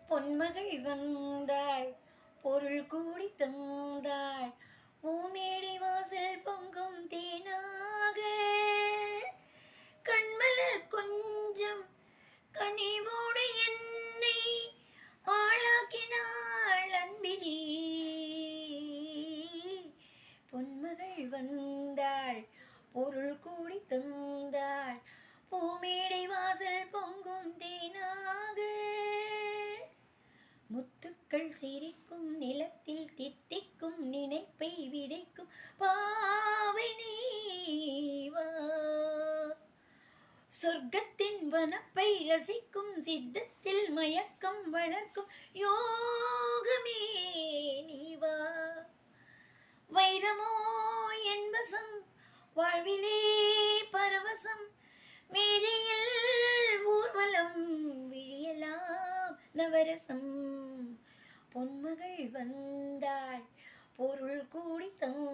பொன்மகள் வந்தாள் பொருள் கூடி தந்தாள் பூமேடை வாசல் பொங்கும் தேனாக கண்மலர் கொஞ்சம் கனிவோடு என்னை ஆளாக்கினாள் அன்பிலே. பொன்மகள் வந்தாள் பொருள் கூடி தந்தாள் பூமேடை வாசல் பொங்கும் தேனாக. முத்துக்கள் சிரிக்கும் நிலத்தில் தித்திக்கும் நினைப்பை விதைக்கும் பாவை நீவா. சொர்க்கத்தின் வனப்பை ரசிக்கும் சித்தத்தில் மயக்கம் வளர்க்கும் யோகமே நீவா. வைரமோ என்பசம் வாழ்விலே பரவசம் மேதையில் ஊர்வலம் விழியலாம் நவரசம். பொன்மகள் வந்தாள் பொருள் கூடி தந்தாள்